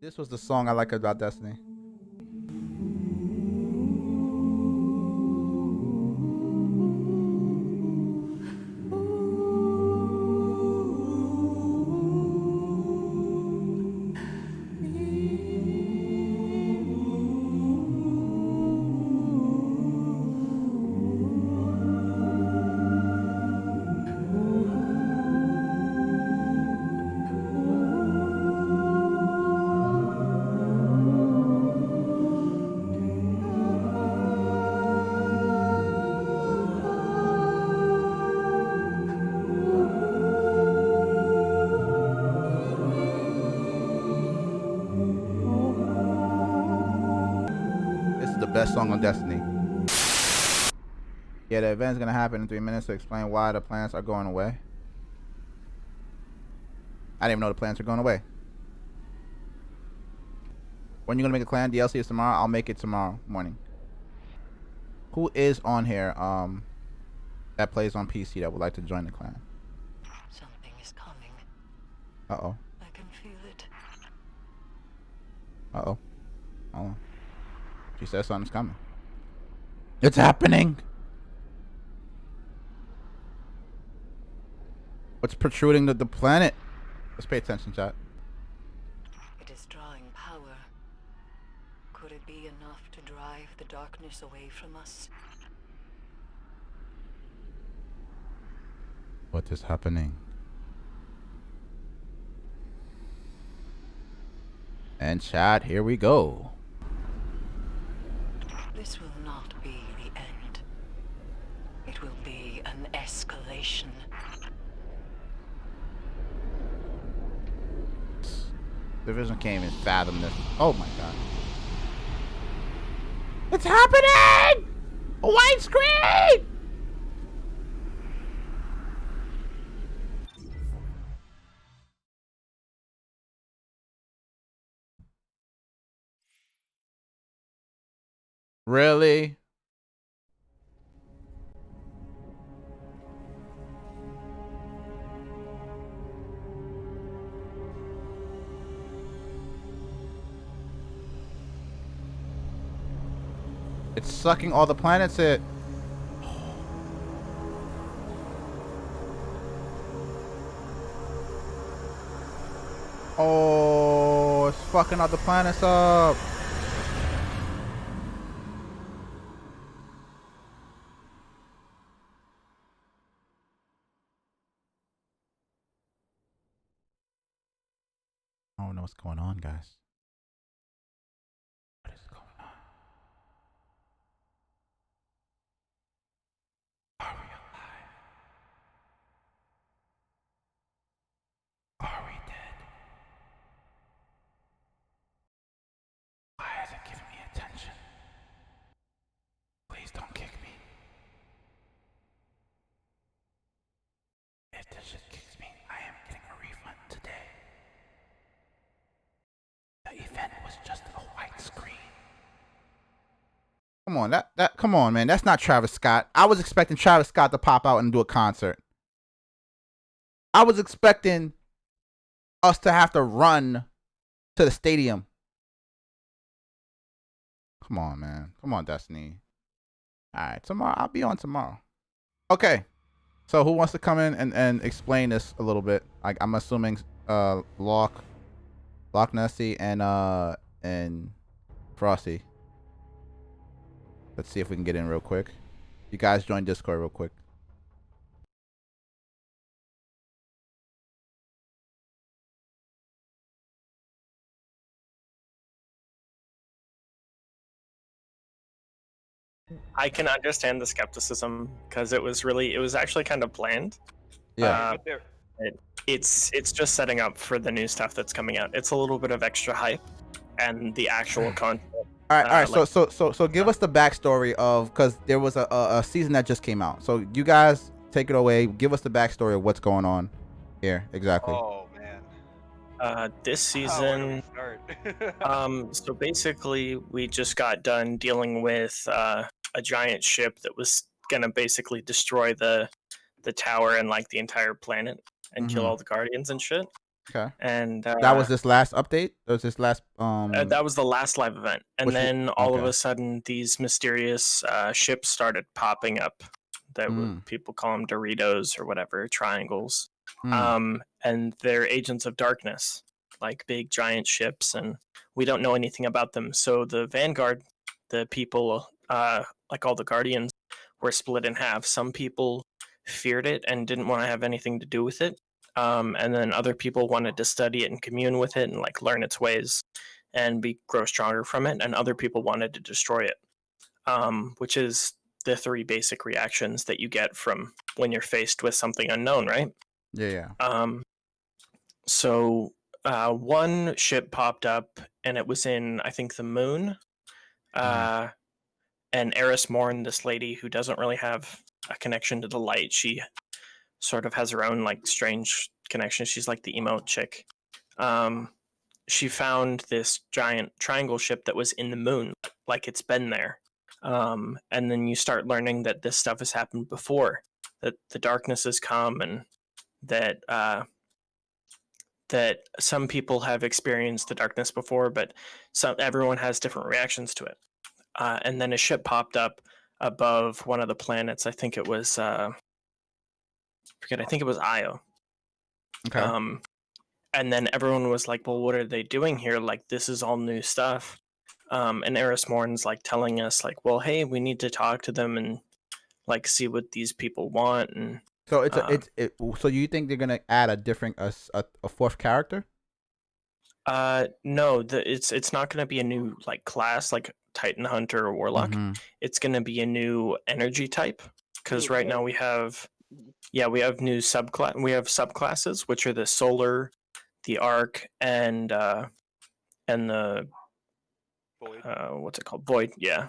This was the song I like about Destiny. This is the best song on Destiny. Yeah, the event's gonna happen in 3 minutes to explain why the plants are going away. I didn't even know the plants are going away. When you gonna make a clan? DLC is tomorrow. I'll make it tomorrow morning. Who is on here that plays on PC that would like to join the clan? Something is coming. Uh-oh. I can feel it. Uh-oh. Hold on. She says something's coming. It's happening! What's protruding the planet? Let's pay attention, chat. It is drawing power. Could it be enough to drive the darkness away from us? What is happening? And chat, here we go. This will not be the end. It will be an escalation. Division can't even fathom this. Oh my god. It's happening! A white screen! Really? It's sucking all the planets in. Oh, it's fucking all the planets up. I don't know what's going on, guys. What is going on? Are we alive? Are we dead? Why is it giving me attention? Please don't kick me. If this shit kicks me, I am getting a refund today. The event was just a white screen. Come on, come on, man. That's not Travis Scott. I was expecting Travis Scott to pop out and do a concert. I was expecting us to have to run to the stadium. Come on, man. Come on, Destiny. All right, tomorrow. I'll be on tomorrow. Okay. So who wants to come in and explain this a little bit? I'm assuming Loch Nessie and Frosty. Let's see if we can get in real quick. You guys join Discord real quick. I can understand the skepticism because it was actually kind of planned. Yeah. It's just setting up for the new stuff that's coming out. It's a little bit of extra hype, and the actual content. All right. So give us the backstory of, because there was a season that just came out. So you guys take it away. Give us the backstory of what's going on here exactly. Oh man. This season. So basically, we just got done dealing with a giant ship that was gonna basically destroy the tower and like the entire planet and kill all the guardians and shit. Okay. And That was this last update. That was this last that was the last live event, and Which then all of okay. a sudden, these mysterious ships started popping up. That people call them Doritos or whatever, triangles. And they're agents of darkness, like big giant ships, and we don't know anything about them. So the Vanguard, the people, like all the Guardians, were split in half. Some people feared it and didn't want to have anything to do with it. And then other people wanted to study it and commune with it and like learn its ways and grow stronger from it. And other people wanted to destroy it, which is the three basic reactions that you get from when you're faced with something unknown, right? Yeah. So one ship popped up, and it was in, I think, the moon. And Eris Morn, this lady who doesn't really have a connection to the light, she sort of has her own like strange connection. She's like the emo chick. She found this giant triangle ship that was in the moon, like it's been there. And then you start learning that this stuff has happened before, that the darkness has come, and that that some people have experienced the darkness before, but everyone has different reactions to it. And then a ship popped up above one of the planets. I think it was I think it was Io. Okay. And then everyone was like, well, what are they doing here? Like, this is all new stuff. And Eris Morn's like telling us like, well, hey, we need to talk to them and like see what these people want. And so so you think they're gonna add a different a fourth character? No, it's not going to be a new like class like Titan Hunter or Warlock. It's going to be a new energy type, because right now we have new subclass. We have subclasses, which are the solar, the arc, and the Void. What's it called? Void. Yeah.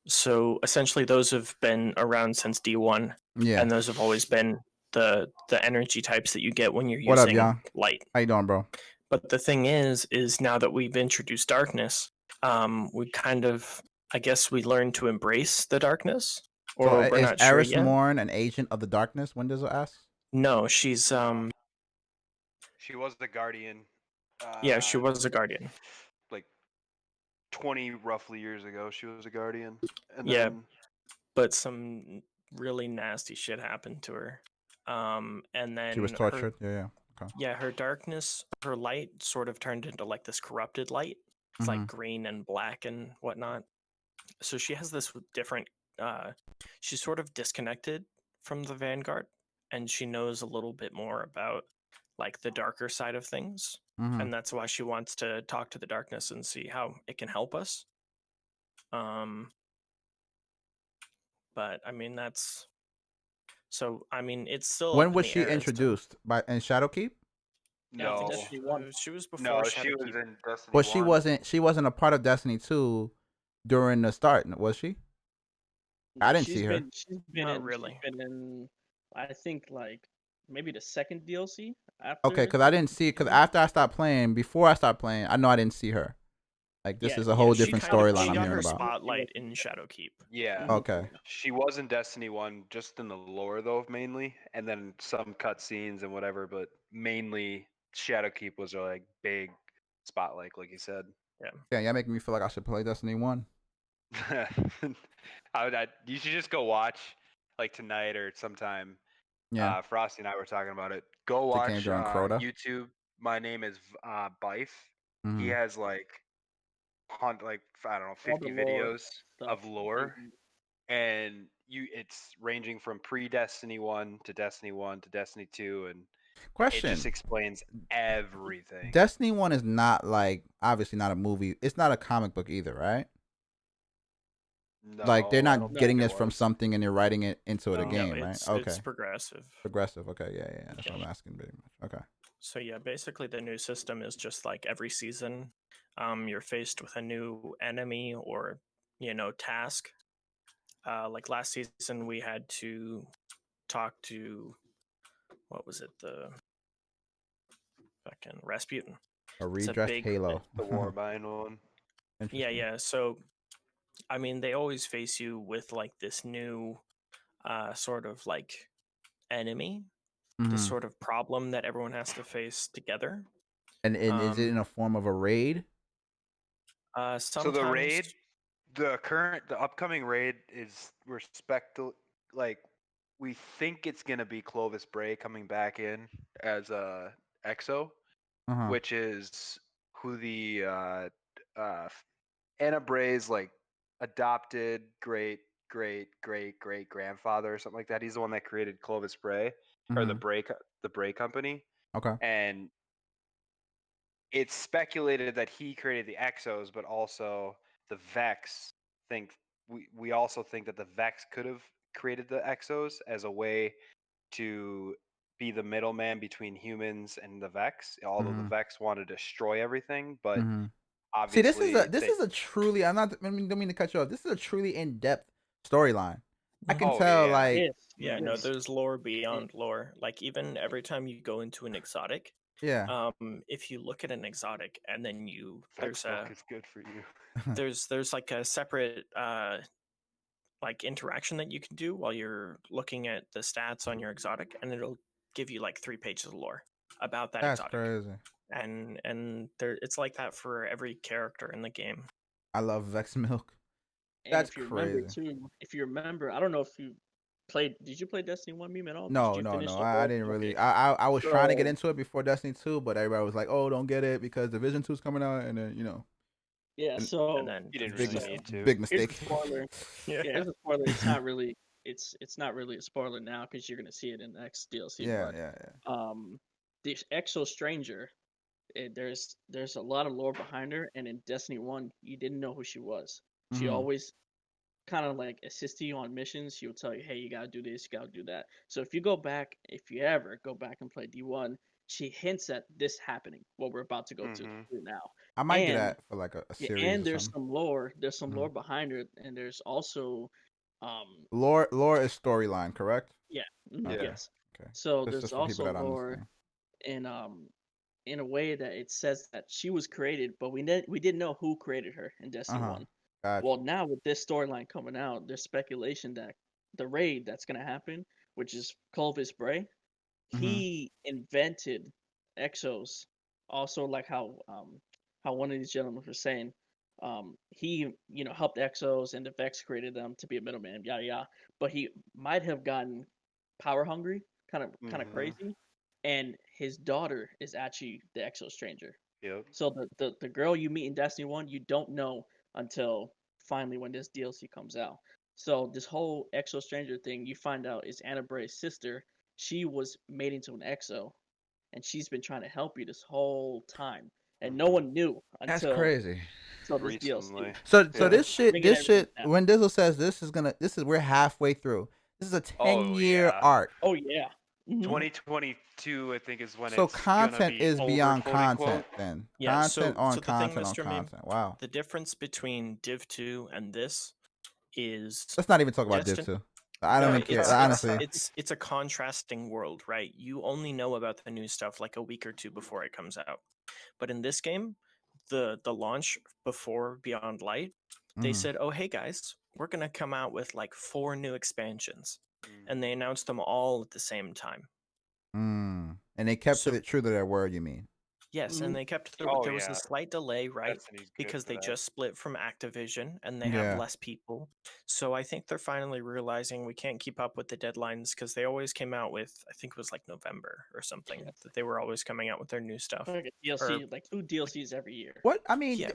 So essentially, those have been around since D1. Yeah. And those have always been the energy types that you get when you're What up, using y'all? light. How you doing, bro? But the thing is now that we've introduced darkness, we kind of, I guess, we learn to embrace the darkness, or So we're is not sure Eris yet. Morn an agent of the darkness? Windows asks. No, she's She was the guardian. yeah, she was a guardian. Like 20 roughly years ago, she was a guardian. And Yeah, then but some really nasty shit happened to her. And then She was tortured. Yeah. Okay. Yeah, her darkness, her light sort of turned into like this corrupted light. It's like green and black and whatnot. So she has this different she's sort of disconnected from the Vanguard, and she knows a little bit more about like the darker side of things. And that's why she wants to talk to the darkness and see how it can help us. But I mean it's still When up was in the she air as to- introduced in Shadowkeep? no, She was before no, she Shadowkeep. was in Destiny. But 1. she wasn't a part of Destiny 2 during the start, was she? I didn't see her. She's been Not in. really. She's been in. I think like maybe the second DLC after. Okay, because I didn't see it. Because after I stopped playing, before I stopped playing, I know I didn't see her. Like this is a whole different storyline She I'm got hearing her about. spotlight in Shadowkeep. Yeah. Okay. She was in Destiny 1, just in the lore though, mainly, and then some cutscenes and whatever, but mainly Shadowkeep was her like big spotlight, like you said. Yeah, y'all making me feel like I should play Destiny 1. You should just go watch like tonight or sometime. Yeah. Frosty and I were talking about it. Go They watch came during Crota. YouTube. My name is Bife. He Mhm. has like I don't know, 50 the lore videos stuff. of lore, and it's ranging from pre-Destiny 1 to Destiny 1 to Destiny 2, and it Question. just explains everything. Destiny 1 is not like obviously not a movie. It's not a comic book either, right? No, Like they're I not don't getting think this it from was. something and they're writing it into a No, game, right? Okay. It's progressive. Progressive. Okay. Yeah. That's what I'm asking pretty much. Okay. So yeah, basically the new system is just like every season, you're faced with a new enemy or task. Like last season, we had to talk to what was it, the fucking Rasputin. A redressed Halo. The Warbind one. Yeah. So, I mean, they always face you with like this new sort of like enemy this sort of problem that everyone has to face together. And is it in a form of a raid? Sometimes. So the raid, the upcoming raid is like we think it's gonna be Clovis Bray coming back in as a EXO, which is who the Anna Bray's like adopted great grandfather or something like that. He's the one that created Clovis Bray or the Bray company. Okay. And it's speculated that he created the Exos, but also the Vex think we also think that the Vex could have created the Exos as a way to be the middleman between humans and the Vex, although the Vex want to destroy everything, but see, obviously this is a truly, I'm not, I don't mean to cut you off. This is a truly in-depth storyline. I can tell, like, no, there's lore beyond lore. Like, even every time you go into an exotic, if you look at an exotic and then Vex milk is good for you. there's like a separate like interaction that you can do while you're looking at the stats on your exotic, and it'll give you like 3 pages of lore about that exotic. That's crazy. And there, it's like that for every character in the game. I love Vex milk. And That's if you crazy. remember too, I don't know if you played. Did you play Destiny 1 meme at all? No. I didn't really. I was trying to get into it before Destiny 2, but everybody was like, "Oh, don't get it because Division 2 is coming out," and then Yeah, so and then you didn't really need to. Big mistake. Here's a spoiler. Here's a spoiler. It's not really. It's not really a spoiler now because you're gonna see it in the next DLC. Yeah. The Exo Stranger. There's a lot of lore behind her, and in Destiny 1, you didn't know who she was. She always kind of like assist you on missions. She would tell you, hey, you gotta do this, you gotta do that. So if you ever go back and play D1, she hints at this happening, what we're about to go through now. I might do that for like a series. And there's some lore. There's some lore behind her, and there's also lore is storyline, correct? Yeah. Okay. Yes. Okay. So there's also lore in a way that it says that she was created, but we didn't know who created her in Destiny 1. Gotcha. Well, now with this storyline coming out, there's speculation that the raid that's going to happen, which is Clovis Bray, he invented Exos. Also, like how one of these gentlemen was saying, he helped Exos and the Vex created them to be a middleman, yada yada. But he might have gotten power hungry, kind of crazy, and his daughter is actually the Exo Stranger. Yep. So the girl you meet in Destiny 1, you don't know until finally when this DLC comes out. So this whole Exo Stranger thing, you find out is Anna Bray's sister. She was made into an Exo, and she's been trying to help you this whole time, and no one knew until. That's crazy. So this DLC. So this shit. When Dizzle says we're halfway through. This is a 10-year arc. Oh yeah. 2022, I think, is when so it's content is over, beyond content quote. then. Yeah, content on the content thing, on Mr. content. Meme, Wow. The difference between Div 2 and this is. Let's not even talk about Div 2. I don't even care. Honestly, it's a contrasting world, right? You only know about the new stuff like a week or two before it comes out. But in this game, the launch before Beyond Light, they said, "Oh, hey guys, we're gonna come out with like 4 new expansions," and they announced them all at the same time. And they kept it true to their word. You mean? Yes, and they kept there was a slight delay, right? Because they just split from Activision and they have less people. So I think they're finally realizing we can't keep up with the deadlines because they always came out with, I think it was like November or something, that they were always coming out with their new stuff. Like a DLC, like 2 DLCs every year. What I mean,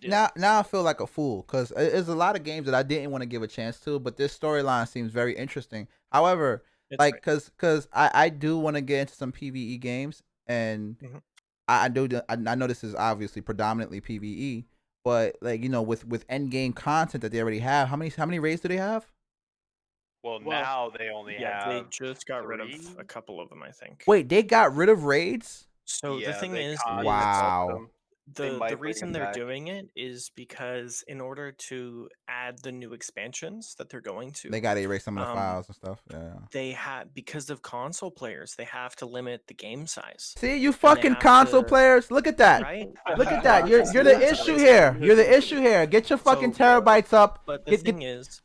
now I feel like a fool because there's a lot of games that I didn't want to give a chance to, but this storyline seems very interesting. However, because I do want to get into some PvE games and. I know this is obviously predominantly PvE, but like with end game content that they already have, how many raids do they have? Well, now they only have. They just got rid of a couple of them, I think. Wait, they got rid of raids? So the thing is, wow. The reason they're doing it is because in order to add the new expansions that they're going to, they got to erase some of the files and stuff. Yeah. They have, because of console players, they have to limit the game size. See, you fucking console players. Look at that. Right? Look at that. You're the issue here. You're the issue here. Get your fucking terabytes up. But the thing is,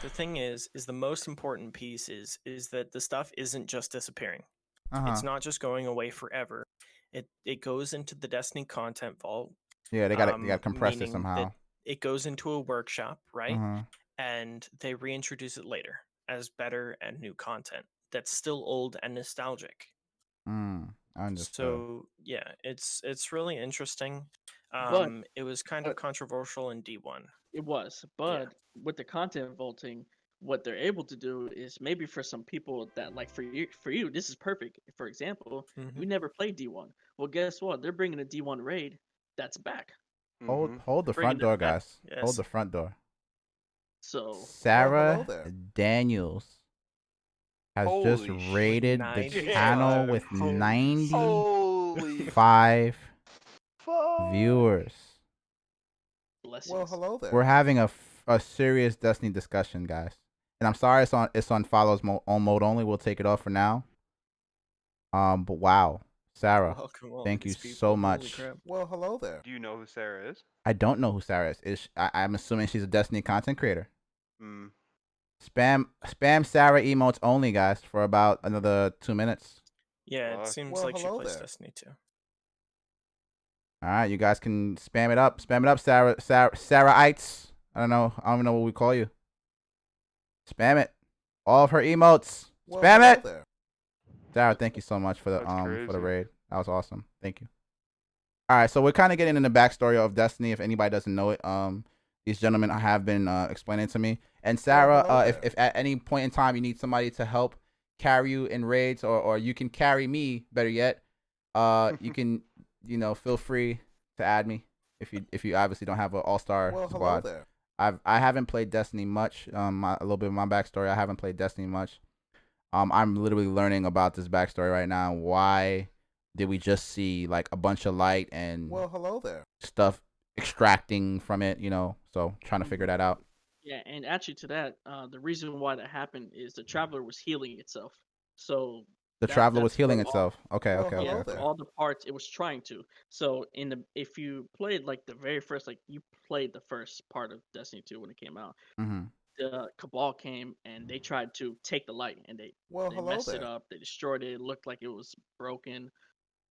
the thing is the most important piece is that the stuff isn't just disappearing. It's not just going away forever. It goes into the Destiny content vault. Yeah, they gotta compress it meaning somehow. that it goes into a workshop, right? Uh-huh. And they reintroduce it later as better and new content that's still old and nostalgic. I understood. So yeah, it's really interesting. But It was kind of controversial in D1. it was, but with the content vaulting, what they're able to do is maybe for some people that like for you this is perfect. For example, you never played D1. Well, guess what? They're bringing a D1 raid that's back. Hold the front Bringing it door, back. guys. Yes. Hold the front door. So Sarah there. Daniels has just Holy shit. raided the 95. channel with Holy 95 fuck. viewers. blessings. Well, hello there. We're having a serious Destiny discussion, guys. And I'm sorry it's on follows on mode only. We'll take it off for now. But wow, Sarah, Welcome all thank you these people. so Holy much. crap. Well, hello there. Do you know who Sarah is? I don't know who Sarah is. I'm assuming she's a Destiny content creator. Hmm. Spam Sarah emotes only, guys, for about another 2 minutes. Yeah, it Fuck. seems Well, like she hello plays there. Destiny too. All right, you guys can spam it up, Sarah-ites. I don't even know what we call you. Spam it, all of her emotes. Well, Spam hello it. there. Sarah, thank you so much for the That's for the crazy. raid. That was awesome. Thank you. All right, so we're kind of getting in the backstory of Destiny. If anybody doesn't know it, these gentlemen have been explaining to me. And Sarah, hello if there. at any point in time you need somebody to help carry you in raids, or you can carry me, better yet, you can, feel free to add me if you obviously don't have an all-star Well, hello squad. there. I haven't played Destiny much. A little bit of my backstory. I haven't played Destiny much. I'm literally learning about this backstory right now. Why did we just see like a bunch of light and Well, hello there. stuff extracting from it? So trying to figure that out. Yeah, and actually to that, the reason why that happened is the Traveler was healing itself. So The Traveler was that's healing for all- itself. Okay, Well, okay, hello okay. Yeah, for there. all the parts it was trying to. So if you played like the very first, like you played the first part of Destiny 2 when it came out, Mm-hmm. the Cabal came and they tried to take the light and they Well, they hello messed it there. up. They destroyed it. It looked like it was broken.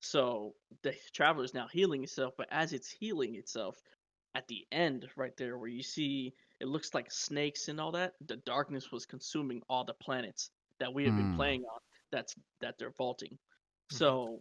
So the Traveler is now healing itself, but as it's healing itself, at the end right there where you see it looks like snakes and all that, the darkness was consuming all the planets that we have been playing on. That they're vaulting. So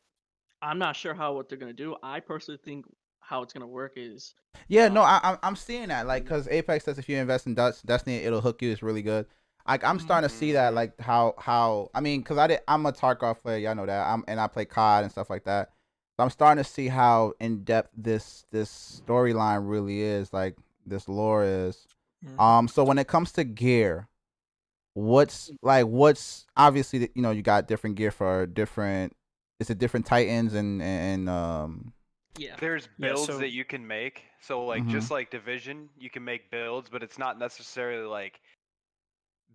I'm not sure what they're gonna do. I personally think how it's gonna work is Yeah, no, I'm seeing that, like, because Apex says if you invest in Destiny, it'll hook you. It's really good. Like, I'm starting to see that, like, how I mean, because I'm a Tarkov player, y'all know that. And I play COD and stuff like that. So I'm starting to see how in depth this storyline really is, like this lore is. So when it comes to gear, what's obviously you got different gear for different. Is it different Titans and yeah. There's Yeah, builds so- that you can make. So like Mhm. just like Division, you can make builds, but it's not necessarily like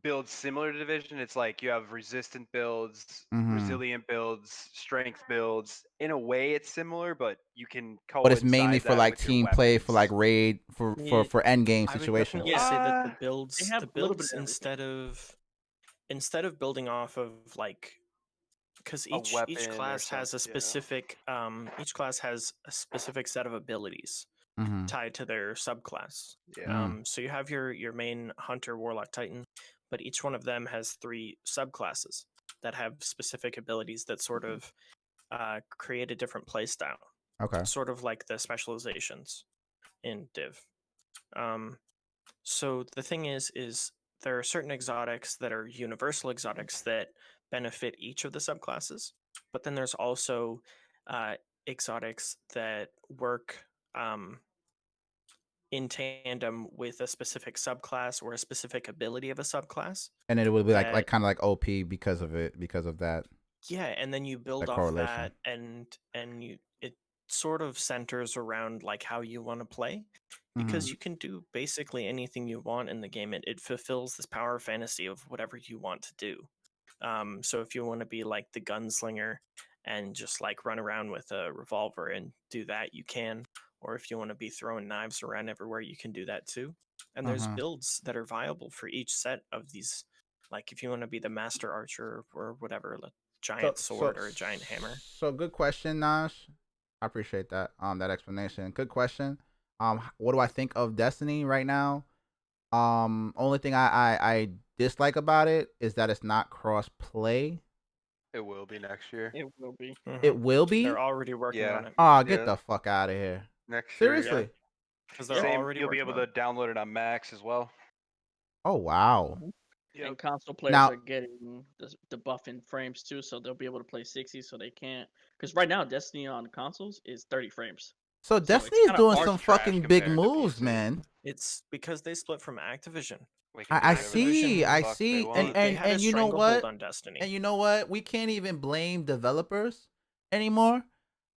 builds similar to Division. It's like you have resistant builds, Mhm. resilient builds, strength builds. In a way, it's similar, but you can but it's mainly coincide for that like with your team play, for like weapons. raid, for end game I would situations. definitely say that the They builds, have a little bit of everything. instead of building off of like, because A each weapon or class has a something, yeah. specific set of abilities Mm-hmm. tied to their subclass. Yeah. So you have your main hunter, warlock, titan, but each one of them has 3 subclasses that have specific abilities that sort of create a different play style, Okay. sort of like the specializations in Div. So the thing is there are certain exotics that are universal exotics that benefit each of the subclasses, but then there's also exotics that work in tandem with a specific subclass or a specific ability of a subclass. And it would be like that- kind of like OP because of that. Yeah, and then you build That off correlation. that, and it sort of centers around like how you want to play, because you can do basically anything you want in the game. It fulfills this power fantasy of whatever you want to do. So if you want to be like the gunslinger and just like run around with a revolver and do that, you can. or if you want to be throwing knives around everywhere, you can do that too. And there's builds that are viable for each set of these. Like if you want to be the master archer or whatever, a giant sword or a giant hammer. So good question, Nash. I appreciate that that explanation. Good question. What do I think of Destiny right now? Only thing I dislike about it is that it's not cross play. It will be next year. It will be. It will be. They're already working on it. Oh, get the fuck out of here. Next Seriously. year. Because they're already You'll be able to download it on Macs as well. Oh wow. Yep. And console players are getting the buff in frames too, so they'll be able to play 60. So they can't, because right now Destiny on consoles is 30 frames. So Destiny is doing some fucking big moves, man. It's because they split from Activision. I see, and you know what? On Destiny. And you know what? We can't even blame developers anymore.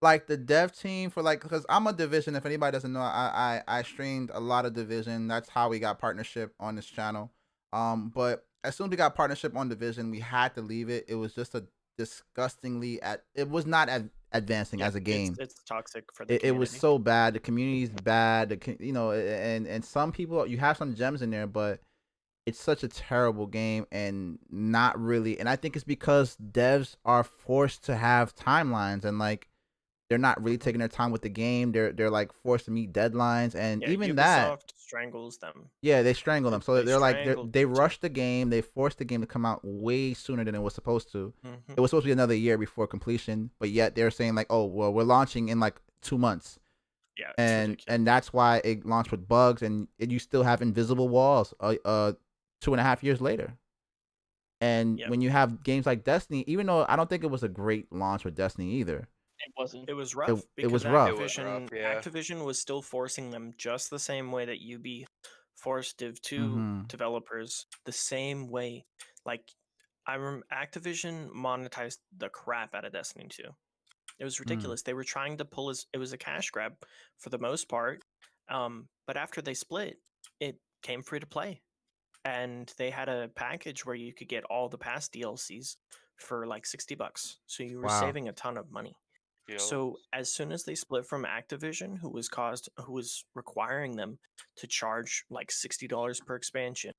Like the dev team for because I'm a Division. If anybody doesn't know, I streamed a lot of Division. That's how we got partnership on this channel. But as soon as we got partnership on Division, we had to leave it. It was just a disgustingly it was not advancing as a game. It's toxic for the community. It was so bad. The community's bad. And some people, you have some gems in there, but it's such a terrible game and not really. And I think it's because devs are forced to have timelines and they're not really taking their time with the game. They're like forced to meet deadlines, and even Ubisoft that strangles them. Yeah, they strangle them. So they rushed the game. They forced the game to come out way sooner than it was supposed to. It was supposed to be another year before completion, but yet they're saying oh well, we're launching in 2 months. Yeah, and that's why it launched with bugs, and you still have invisible walls 2.5 years later. And when you have games like Destiny, even though I don't think it was a great launch with Destiny either. It wasn't. It was rough. It was rough. Activision was still forcing them just the same way that UB forced Div 2 developers the same way. I remember Activision monetized the crap out of Destiny 2. It was ridiculous. They were trying to pull it was a cash grab for the most part. But after they split, it came free to play. And they had a package where you could get all the past DLCs for $60. So you were saving a ton of money. Yep. So as soon as they split from Activision, who was requiring them to charge $60 per expansion,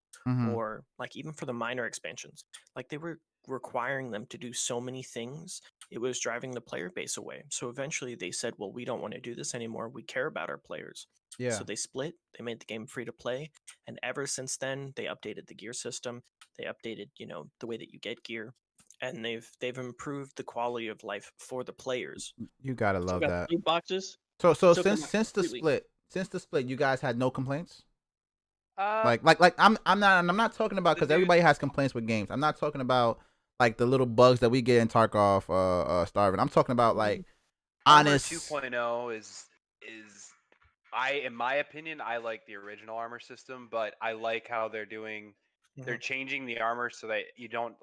or even for the minor expansions, they were requiring them to do so many things, it was driving the player base away. So eventually they said, well, we don't want to do this anymore. We care about our players. Yeah. So they split, they made the game free to play. And ever since then, they updated the gear system. They updated, the way that you get gear. And they've improved the quality of life for the players. You gotta love that. Loot boxes. So since the split, you guys had no complaints? I'm not talking about, because everybody has complaints with games. I'm not talking about the little bugs that we get in Tarkov Starving. I'm talking about honest. Armor 2.0 is in my opinion, I like the original armor system, but I like how they're doing. They're changing the armor so that you don't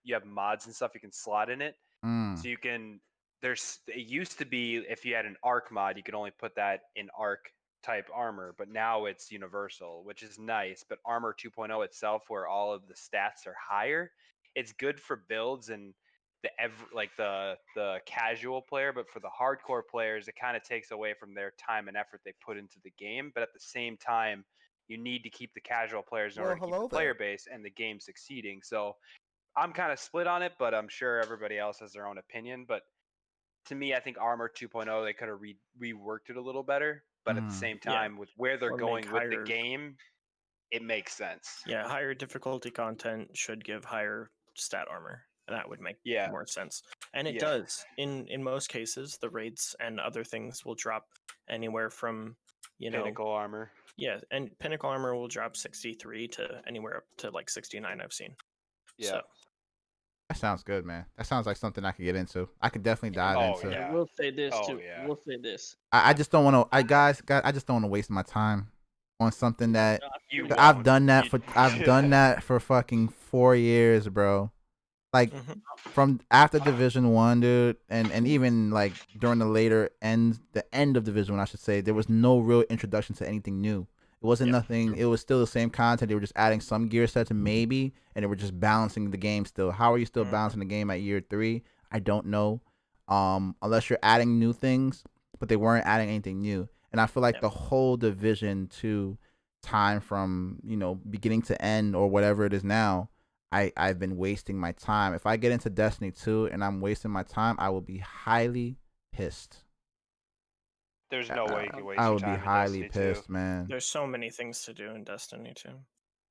you have mods and stuff you can slot in it. So you can it used to be if you had an arc mod, you could only put that in arc type armor, but now it's universal, which is nice. But armor 2.0 itself, where all of the stats are higher, it's good for builds and the casual player, but for the hardcore players, it kind of takes away from their time and effort they put into the game. But at the same time, you need to keep the casual players in order to keep the player base and the game succeeding. So I'm kind of split on it, but I'm sure everybody else has their own opinion. But to me, I think Armor 2.0, they could have reworked it a little better. But at the same time, with where they're going with the game, it makes sense. Yeah, higher difficulty content should give higher stat armor. That would make more sense. And it does. In most cases, the raids and other things will drop anywhere from, Pinnacle armor. Yeah, and Pinnacle armor will drop 63 to anywhere up to 69 I've seen. Yeah. So. That sounds good, man. That sounds like something I could get into. I could definitely dive into. Yeah. We'll say this too. Yeah. We'll say this. I just don't want to. I just don't want to waste my time on something that I've done that for fucking 4 years, bro. From after Division 1, dude, and even during the end of Division 1, I should say, there was no real introduction to anything new. It wasn't nothing. It was still the same content. They were just adding some gear sets and they were just balancing the game still. How are you still balancing the game at year 3? I don't know. Unless you're adding new things, but they weren't adding anything new. And I feel like the whole Division 2 time from, beginning to end or whatever it is now, I've been wasting my time. If I get into Destiny 2 and I'm wasting my time, I will be highly pissed. There's no way you can waste I your would be time highly in Destiny pissed, man. There's so many things to do in Destiny 2.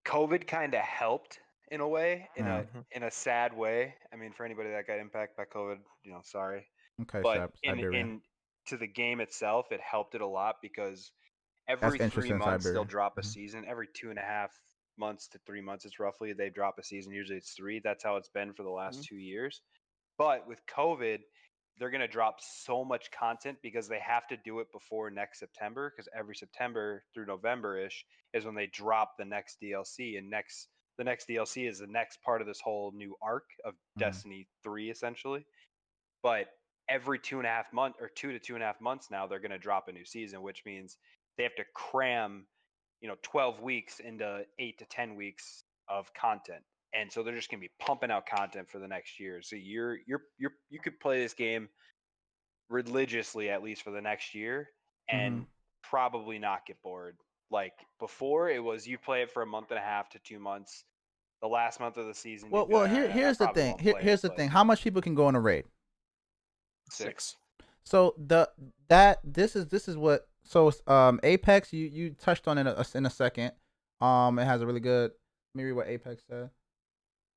COVID kind of helped in a way, Yeah. in a sad way. I mean, for anybody that got impacted by COVID, sorry. Okay, But Siberia. in to the game itself, it helped it a lot because every That's 3 interesting, months they'll Siberia. drop a season. Every 2.5 months to 3 months, it's roughly they drop a season. Usually it's 3. That's how it's been for the last 2 years. But with COVID, they're going to drop so much content because they have to do it before next September, because every September through November-ish is when they drop the next DLC, and the next DLC is the next part of this whole new arc of Destiny 3 essentially. But every 2.5 months or 2 to 2.5 months now they're going to drop a new season, which means they have to cram 12 weeks into 8 to 10 weeks of content. And so they're just going to be pumping out content for the next year. So you could play this game religiously at least for the next year and probably not get bored. Like before, it was you play it for a month and a half to 2 months. The last month of the season. Well, here's the thing. Here's the thing. How much people can go in a raid? 6. So this is what. So Apex, you touched on it in a second. It has a really good. Let me read what Apex said.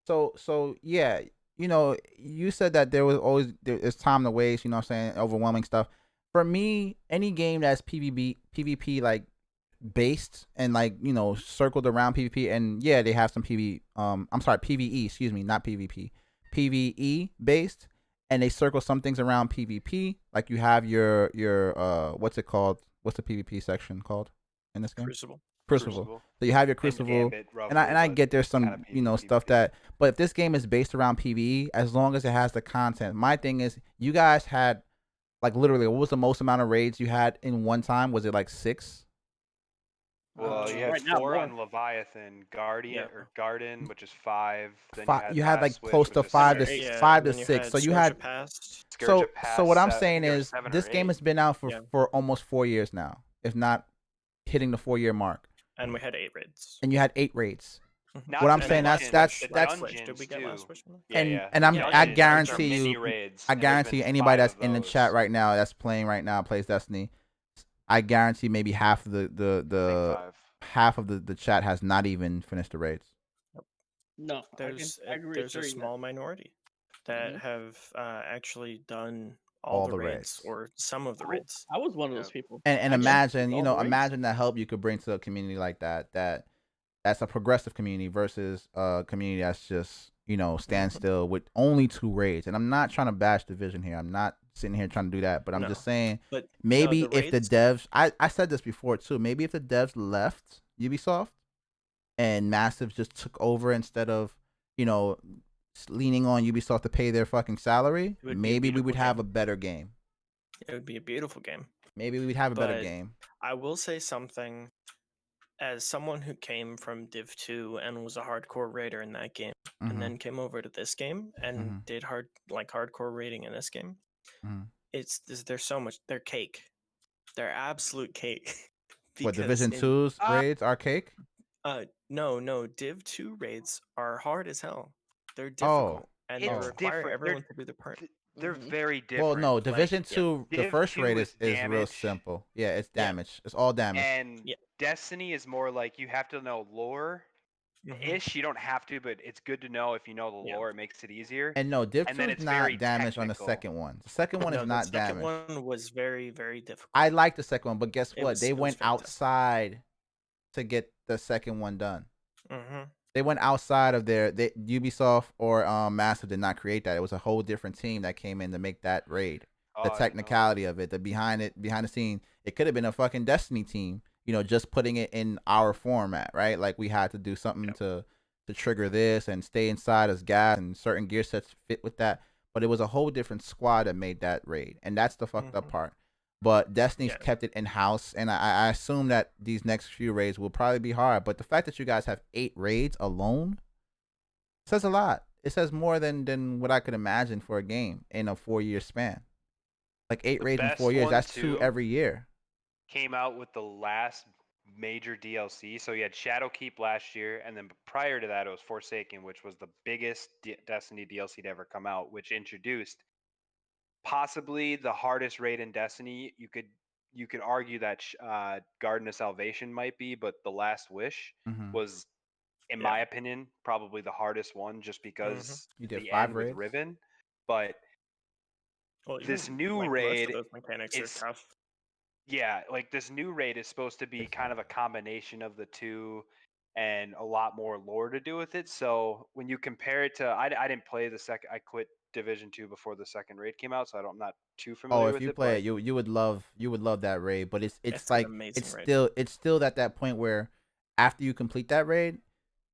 So yeah, you said that there's time to waste. You know what I'm saying? Overwhelming stuff. For me, any game that's PvP like based and like circled around PvP, and yeah, they have some PvE. Excuse me, not PvP. PvE based, and they circle some things around PvP. Like you have your what's it called? What's the PvP section called in this game? Crucible. So you have your Crucible, and I get there's some stuff that, but if this game is based around PvE, as long as it has the content. My thing is, you guys had like literally, what was the most amount of raids you had in one time? Was it like 6? Well, you had 4 on Leviathan, Garden, which is 5. Then you had like close to 5 to 6. So you had so what I'm saying is this game has been out for almost 4 years now, if not hitting the 4-year mark. And we had 8 raids. And you had 8 raids. What I'm saying, that's Did we get last wish? And I guarantee you, anybody that's in the chat right now that's playing right now plays Destiny. I guarantee maybe half of the chat has not even finished the raids. No, there's a small minority that have actually done all the raids or some of the raids. I was one of those people. And imagine, imagine the help you could bring to a community like that. That's a progressive community versus a community that's just, standstill with only 2 raids. And I'm not trying to bash Division here. I'm not sitting here trying to do that, but I'm just saying, but maybe if the devs, I said this before too, maybe if the devs left Ubisoft and Massive just took over instead of, leaning on Ubisoft to pay their fucking salary, maybe we would have a better game. It would be a beautiful game. Maybe we'd have a better game. I will say something. As someone who came from Div 2 and was a hardcore raider in that game, and then came over to this game and did hardcore raiding in this game, there's so much. They're cake. They're absolute cake. What, Division 2's raids are cake? No. Div 2 raids are hard as hell. They're difficult, and they require everyone to do their part. They're very different. Well, no, Division 2, the first raid is real simple. Yeah, it's damage. It's all damage. And Destiny is more like you have to know lore. Ish, you don't have to, but it's good to know if you know the lore. It makes it easier. And no, Div 2 is not damage on the second one. The second one is not damage. The second one was very, very difficult. I like the second one, but guess what? They went outside to get the second one done. They went outside of Ubisoft or Massive did not create that. It was a whole different team that came in to make that raid. The technicality of it, the behind the scene, it could have been a fucking Destiny team. Just putting it in our format, right? Like we had to do something to trigger this and stay inside as gas, and certain gear sets fit with that. But it was a whole different squad that made that raid, and that's the fucked up part. But Destiny's kept it in house, and I assume that these next few raids will probably be hard. But the fact that you guys have 8 raids alone says a lot. It says more than what I could imagine for a game in a 4-year span. Like 8 raids in 4 years, that's 2 every year. came out with the last major DLC. So you had Shadowkeep last year, and then prior to that, it was Forsaken, which was the biggest Destiny DLC to ever come out, which introduced possibly the hardest raid in Destiny. You could argue that Garden of Salvation might be, but the Last Wish was, in my opinion, probably the hardest one, just because You did the 5 end with raids? Riven. But this new most raid of those mechanics are is tough. yeah, like this new raid is supposed to be kind of a combination of the two and a lot more lore to do with it. So when you compare it to, I didn't play the second, I quit Division 2 before the second raid came out, so I'm not too Oh, familiar if with you it. play But it, you would love that raid, but it's It's like an amazing raid. it's still at that point where after you complete that raid,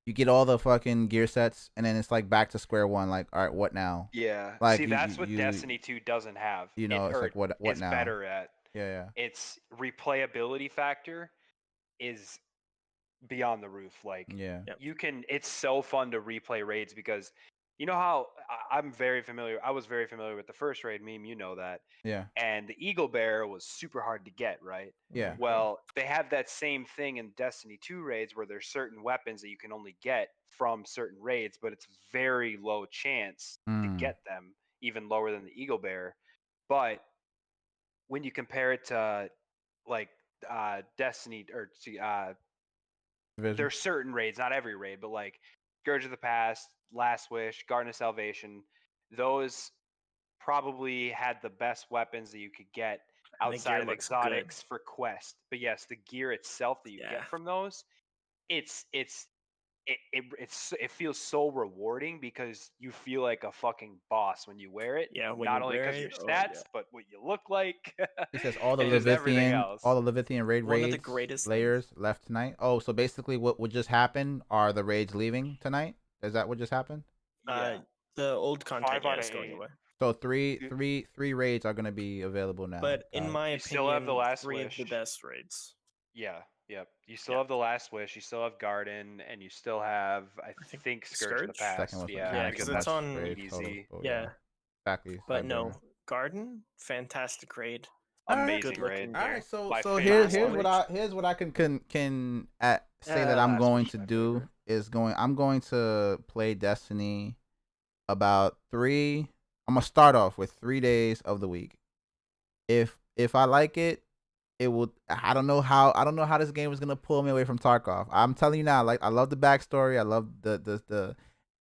you get all the fucking gear sets, and then it's like back to square one. Like, all right, what now? yeah, Like see, that's what Destiny 2 doesn't have. you know, it's Or like what is now? better at. Yeah, Its replayability factor is beyond the roof. Like yeah, you can, it's so fun to replay raids because you know how I'm very familiar. I was very familiar with the first raid meme. You know that. yeah, And the Eagle Bear was super hard to get, right? yeah. Well, they have that same thing in Destiny 2 raids where there's certain weapons that you can only get from certain raids, but it's very low chance to get them, even lower than the Eagle Bear. But when you compare it to like Destiny or Division. there's certain raids, not every raid, but like Scourge of the Past, Last Wish, Garden of Salvation, those probably had the best weapons that you could get And the gear outside of looks exotics for quest. But yes, the gear itself that you get from those, it feels so rewarding because you feel like a fucking boss when you wear it. Yeah, when Not you only wear because your it, oh, stats, yeah. but what you look like. It says all the and just everything else. Levithian raid One of raids the greatest layers left tonight. Oh, so basically what would just happen are the raids leaving tonight? Is that what just happened? Yeah. The old content 5 out is of going 8. away. So three raids are gonna be available now. But Got in it. my You still have the opinion, Last 3 of the Wish. best raids. Yeah, yep. You still have the Last Wish. You still have Garden, and you still have, I think, Scourge of the Scourge? Past. Second was Yeah, Yeah, because 'cause it's that's on- raid total. EDZ. Oh, Yeah. Exactly. But Sideburner. no, Garden, fantastic raid. Amazing Good raid. looking All gear. right, so My here's favorite what I can say that I'm Last going Wish to is my do favorite. is I'm going to play Destiny about 3. I'm gonna start off with 3 days of the week. If I like it, it will. I don't know how this game is gonna pull me away from Tarkov. I'm telling you now, like I love the backstory. I love the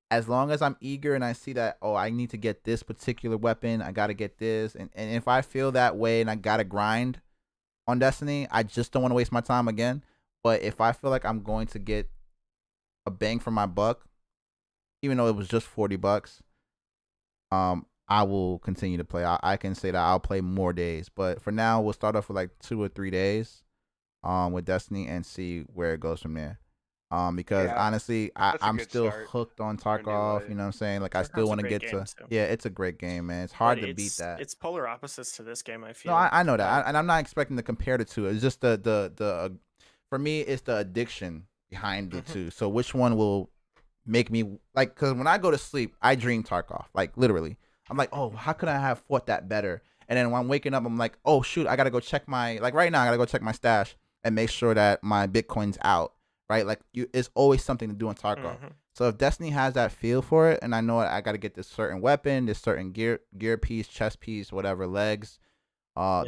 as long as I'm eager and I see that, oh, I need to get this particular weapon, I gotta get this, and if I feel that way and I gotta grind on Destiny, I just don't want to waste my time again. But if I feel like I'm going to get a bang for my buck, even though it was just $40, I will continue to play. I can say that I'll play more days, but for now, we'll start off with like 2 or 3 days, with Destiny and see where it goes from there. Because Yeah, honestly, that's a I'm good still start hooked on for a new Tarkov. light. You know what I'm saying? Like I Tarkov's still a want to great get game, to. too. Yeah, it's a great game, man. It's hard But to beat that. It's polar opposites to this game, I feel. No, I know that, Like, and I'm not expecting to compare the two. It's just the for me, it's the addiction behind the two. So which one will make me like? Because when I go to sleep, I dream Tarkov, like literally. I'm like, oh, how could I have fought that better? And then when I'm waking up, I'm like, oh shoot, I gotta go check my right now. I gotta go check my stash and make sure that my Bitcoin's out. Right, like it's always something to do in Tarkov. So if Destiny has that feel for it, and I know I gotta get this certain weapon, this certain gear piece, chest piece, whatever, legs,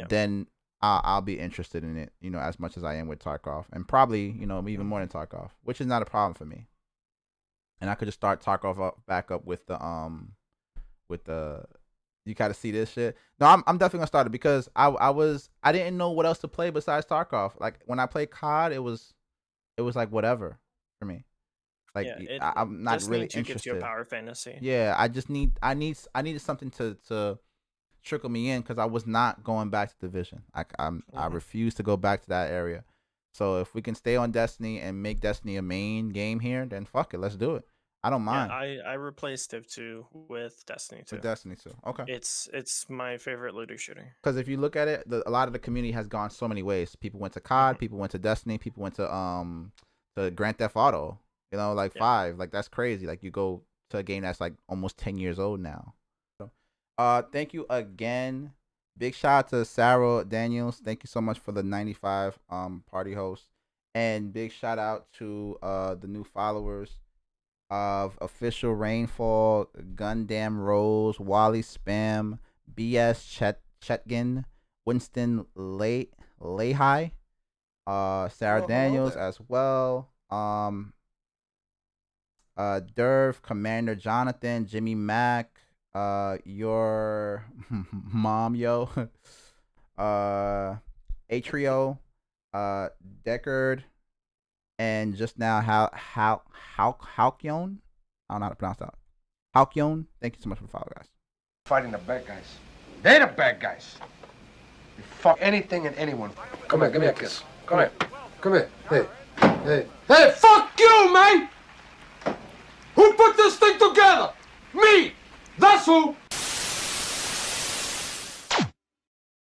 then I'll be interested in it. You know, as much as I am with Tarkov, and probably even more than Tarkov, which is not a problem for me. And I could just start Tarkov back up with the you gotta see this shit. No, I'm definitely gonna start it because I didn't know what else to play besides Tarkov. Like when I played COD, it was like whatever for me. Like I'm not Destiny really 2 interested. gives you a power fantasy. Yeah, I needed something to trickle me in because I was not going back to Division. I refuse to go back to that area. So if we can stay on Destiny and make Destiny a main game here, then fuck it, let's do it. I don't mind. Yeah, I replaced Div 2 with Destiny 2. With Destiny 2. Okay. It's my favorite looter shooter. Because if you look at it, a lot of the community has gone so many ways. People went to COD, people went to Destiny, people went to Grand Theft Auto. You know, like 5. Like that's crazy. Like you go to a game that's like almost 10 years old now. So, thank you again, Big shout out to Sarah Daniels. Thank you so much for the 95 party host. And big shout out to the new followers of Official Rainfall, Gundam Rose, Wally Spam, BS Chetgin, Winston Lehi, Sarah Daniels as well. Derv, Commander Jonathan, Jimmy Mack, your mom, yo, Atrio, Deckard, and just now Halkyon. I don't know how to pronounce that. Halkyon, thank you so much for the follow, guys. Fighting the bad guys. They're the bad guys. You fuck anything and anyone. Come here, give me a kiss. Come here. Come here. Hey. Hey. Hey, fuck you, man! Who put this thing together? Me! That's who!